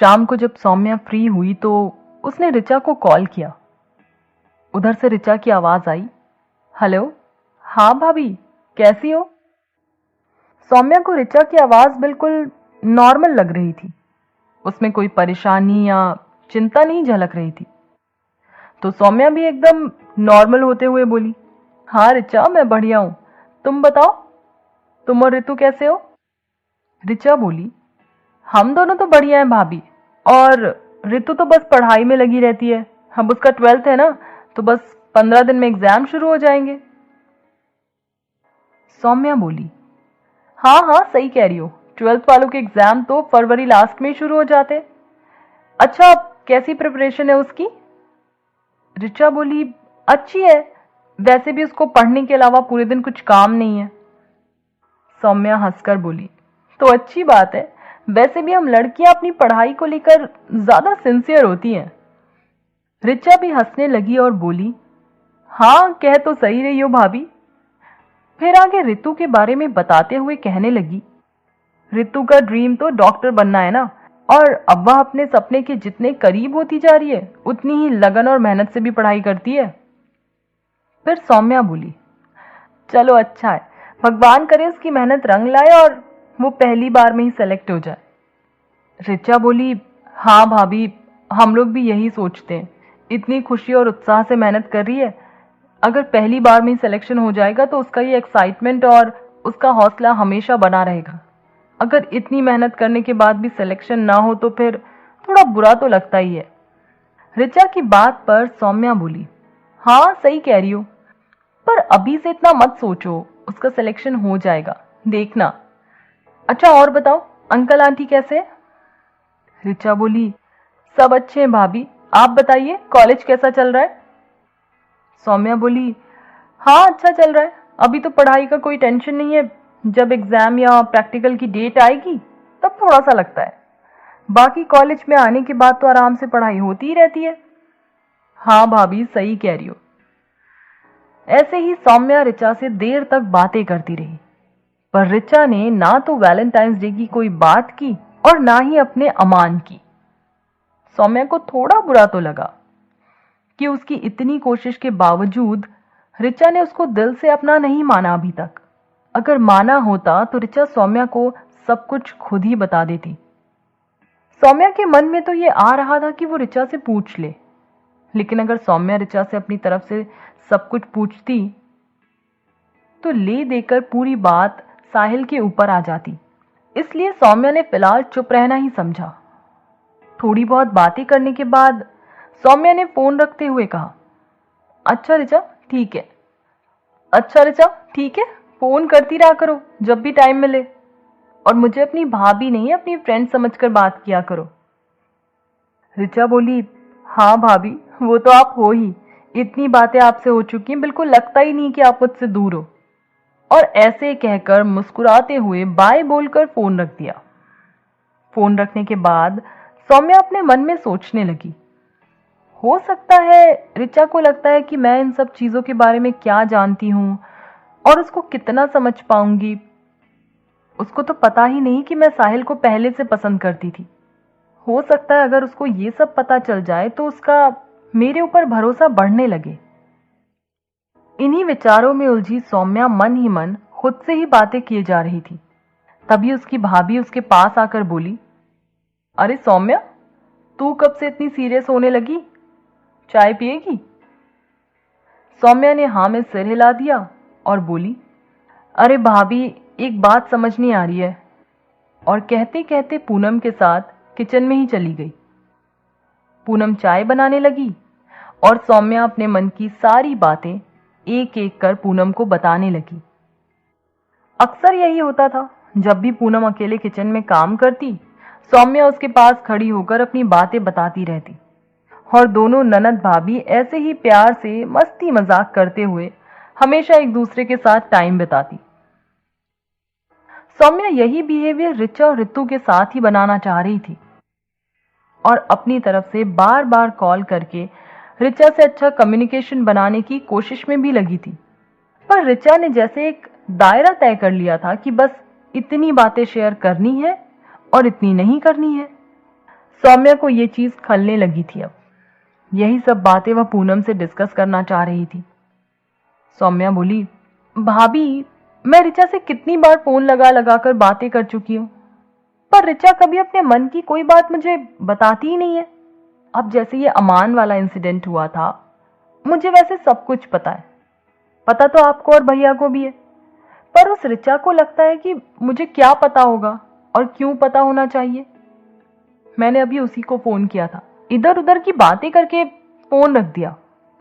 शाम को जब सौम्या फ्री हुई तो उसने ऋचा को कॉल किया। उधर से ऋचा की आवाज आई, हेलो। हाँ भाभी, कैसी हो? सौम्या को ऋचा की आवाज बिल्कुल नॉर्मल लग रही थी। उसमें कोई परेशानी या चिंता नहीं झलक रही थी। तो सौम्या भी एकदम नॉर्मल होते हुए बोली, हाँ ऋचा, मैं बढ़िया हूं, तुम बताओ, तुम और ऋतु कैसे हो? ऋचा बोली, हम दोनों तो बढ़िया हैं भाभी, और ऋतु तो बस पढ़ाई में लगी रहती है। अब उसका 12th है ना, तो बस 15 दिन में एग्जाम शुरू हो जाएंगे। सौम्या बोली, हाँ हाँ सही कह रही हो, 12th वालों के एग्जाम तो फरवरी लास्ट में ही शुरू हो जाते। अच्छा, कैसी प्रिपरेशन है उसकी? ऋचा बोली, अच्छी है, वैसे भी उसको पढ़ने के अलावा पूरे दिन कुछ काम नहीं है। सौम्या हंसकर बोली, तो अच्छी बात है, वैसे भी हम लड़कियां अपनी पढ़ाई को लेकर ज्यादा सिंसियर होती हैं। ऋचा भी हंसने लगी और बोली, हाँ कह तो सही रही हो भाभी। फिर आगे ऋतु के बारे में बताते हुए कहने लगी, ऋतु का ड्रीम तो डॉक्टर बनना है ना, और अब वह अपने सपने के जितने करीब होती जा रही है उतनी ही लगन और मेहनत से भी पढ़ाई करती है। फिर सौम्या बोली, चलो अच्छा है, भगवान करे उसकी मेहनत रंग लाए और वो पहली बार में ही सेलेक्ट हो जाए। ऋचा बोली, हाँ भाभी, हम लोग भी यही सोचते हैं, इतनी खुशी और उत्साह से मेहनत कर रही है, अगर पहली बार में ही सिलेक्शन हो जाएगा तो उसका ये एक्साइटमेंट और उसका हौसला हमेशा बना रहेगा। अगर इतनी मेहनत करने के बाद भी सिलेक्शन ना हो तो फिर थोड़ा बुरा तो लगता ही है। ऋचा की बात पर सौम्या बोली, हाँ सही कह रही हो, पर अभी से इतना मत सोचो, उसका सिलेक्शन हो जाएगा, देखना। अच्छा और बताओ, अंकल आंटी कैसे हैं? ऋचा बोली, सब अच्छे हैं भाभी, आप बताइए कॉलेज कैसा चल रहा है? सौम्या बोली, हाँ अच्छा चल रहा है, अभी तो पढ़ाई का कोई टेंशन नहीं है, जब एग्जाम या प्रैक्टिकल की डेट आएगी तब थोड़ा सा लगता है, बाकी कॉलेज में आने के बाद तो आराम से पढ़ाई होती ही रहती है। हाँ भाभी सही कह रही हो। ऐसे ही सौम्या ऋचा से देर तक बातें करती रही, पर ऋचा ने ना तो वैलेंटाइंस डे की कोई बात की और ना ही अपने अमान की। सौम्या को थोड़ा बुरा तो लगा कि उसकी इतनी कोशिश के बावजूद ऋचा ने उसको दिल से अपना नहीं माना अभी तक। अगर माना होता तो ऋचा सौम्या को सब कुछ खुद ही बता देती। सौम्या के मन में तो ये आ रहा था कि वो ऋचा से पूछ ले, लेकिन अगर सौम्या ऋचा से अपनी तरफ से सब कुछ पूछती तो ले देकर पूरी बात साहिल के ऊपर आ जाती। इसलिए सौम्या ने फिलहाल चुप रहना ही समझा। थोड़ी बहुत बातें करने के बाद सौम्या ने फोन रखते हुए कहा, अच्छा ऋचा ठीक है। अच्छा ऋचा ठीक है, फोन करती रहा करो जब भी टाइम मिले, और मुझे अपनी भाभी नहीं अपनी फ्रेंड समझकर बात किया करो। ऋचा बोली, हाँ भाभी, वो तो आप हो ही, इतनी बातें आपसे हो चुकी हैं, बिल्कुल लगता ही नहीं कि आप मुझसे दूर हो। और ऐसे कहकर मुस्कुराते हुए बाय बोलकर फोन रख दिया। फोन रखने के बाद सौम्या अपने मन में सोचने लगी, हो सकता है ऋचा को लगता है कि मैं इन सब चीजों के बारे में क्या जानती हूं और उसको कितना समझ पाऊंगी। उसको तो पता ही नहीं कि मैं साहिल को पहले से पसंद करती थी। हो सकता है अगर उसको ये सब पता चल जाए तो उसका मेरे ऊपर भरोसा बढ़ने लगे। इन्हीं विचारों में उलझी सौम्या मन ही मन खुद से ही बातें किए जा रही थी। तभी उसकी भाभी उसके पास आकर बोली, अरे सौम्या, तू कब से इतनी सीरियस होने लगी, चाय पिएगी? सौम्या ने हाँ में सिर हिला दिया और बोली, अरे भाभी, एक बात समझ नहीं आ रही है, और कहते कहते पूनम के साथ किचन में ही चली गई। पूनम चाय बनाने लगी और सौम्या अपने मन की सारी बातें एक एक कर पूनम को बताने लगी। अक्सर यही होता था, जब भी पूनम अकेले किचन में काम करती, सौम्या उसके पास खड़ी होकर अपनी बातें बताती रहती, और दोनों ननद भाभी ऐसे ही प्यार से मस्ती मजाक करते हुए हमेशा एक दूसरे के साथ टाइम बिताती। सौम्या यही बिहेवियर ऋचा और ऋतु के साथ ही बनाना चाह रही थी, और अपनी तरफ से बार बार कॉल करके ऋचा से अच्छा कम्युनिकेशन बनाने की कोशिश में भी लगी थी। पर ऋचा ने जैसे एक दायरा तय कर लिया था कि बस इतनी बातें शेयर करनी है और इतनी नहीं करनी है। सौम्या को ये चीज खलने लगी थी। अब यही सब बातें वह पूनम से डिस्कस करना चाह रही थी। सौम्या बोली, भाभी, मैं रिचा से कितनी बार फोन लगा लगा कर बातें कर चुकी हूँ, पर रिचा कभी अपने मन की कोई बात मुझे बताती ही नहीं है। अब जैसे ये अमान वाला इंसिडेंट हुआ था, मुझे वैसे सब कुछ पता है, पता तो आपको और भैया को भी है, पर उस रिचा को लगता है कि मुझे क्या पता होगा और क्यों पता होना चाहिए। मैंने अभी उसी को फोन किया था, इधर उधर की बातें करके फोन रख दिया,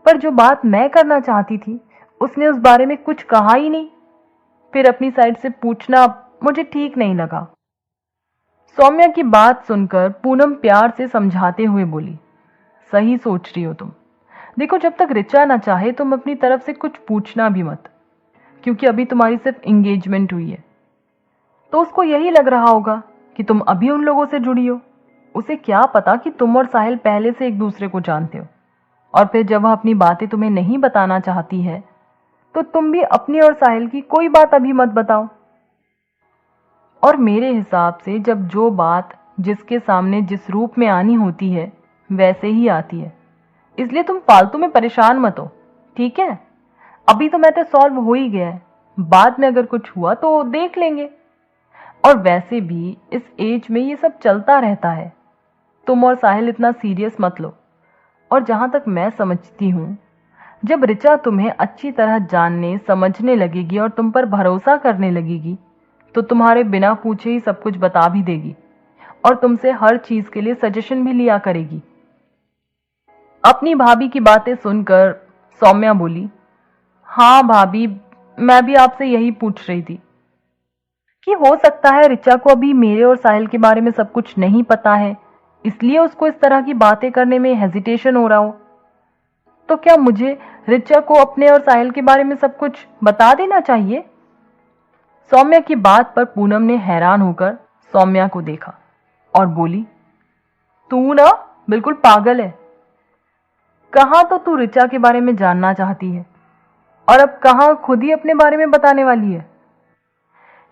पर जो बात मैं करना चाहती थी उसने उस बारे में कुछ कहा ही नहीं। फिर अपनी साइड से पूछना मुझे ठीक नहीं लगा। सौम्या की बात सुनकर पूनम प्यार से समझाते हुए बोली, सही सोच रही हो तुम। देखो, जब तक रिचा ना चाहे तुम अपनी तरफ से कुछ पूछना भी मत, क्योंकि अभी तुम्हारी सिर्फ एंगेजमेंट हुई है, तो उसको यही लग रहा होगा कि तुम अभी उन लोगों से जुड़ी हो। उसे क्या पता कि तुम और साहिल पहले से एक दूसरे को जानते हो, और फिर जब वह अपनी बातें तुम्हें नहीं बताना चाहती है तो तुम भी अपनी और साहिल की कोई बात अभी मत बताओ। और मेरे हिसाब से जब जो बात जिसके सामने जिस रूप में आनी होती है वैसे ही आती है, इसलिए तुम फालतू में परेशान मत हो, ठीक है? अभी तो मैटर सॉल्व हो ही गया है, बाद में अगर कुछ हुआ तो देख लेंगे। और वैसे भी इस एज में ये सब चलता रहता है, तुम और साहिल इतना सीरियस मत लो। और जहां तक मैं समझती हूं, जब रिचा तुम्हें अच्छी तरह जानने समझने लगेगी और तुम पर भरोसा करने लगेगी तो तुम्हारे बिना पूछे ही सब कुछ बता भी देगी और तुमसे हर चीज के लिए सजेशन भी लिया करेगी। अपनी भाभी की बातें सुनकर सौम्या बोली, हाँ भाभी, मैं भी आपसे यही पूछ रही थी कि हो सकता है रिचा को अभी मेरे और साहिल के बारे में सब कुछ नहीं पता है, इसलिए उसको इस तरह की बातें करने में हेजिटेशन हो रहा हो। तो क्या मुझे रिचा को अपने और साहिल के बारे में सब कुछ बता देना चाहिए? सौम्या की बात पर पूनम ने हैरान होकर सौम्या को देखा और बोली, तू ना बिल्कुल पागल है। कहां तो तू रिचा के बारे में जानना चाहती है और अब कहां खुद ही अपने बारे में बताने वाली है।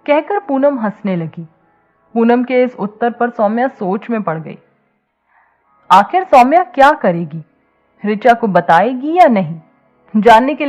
कहकर पूनम हंसने लगी। पूनम के इस उत्तर पर सौम्या सोच में पड़ गई। आखिर सौम्या क्या करेगी? रिचा को बताएगी या नहीं? जानने के लिए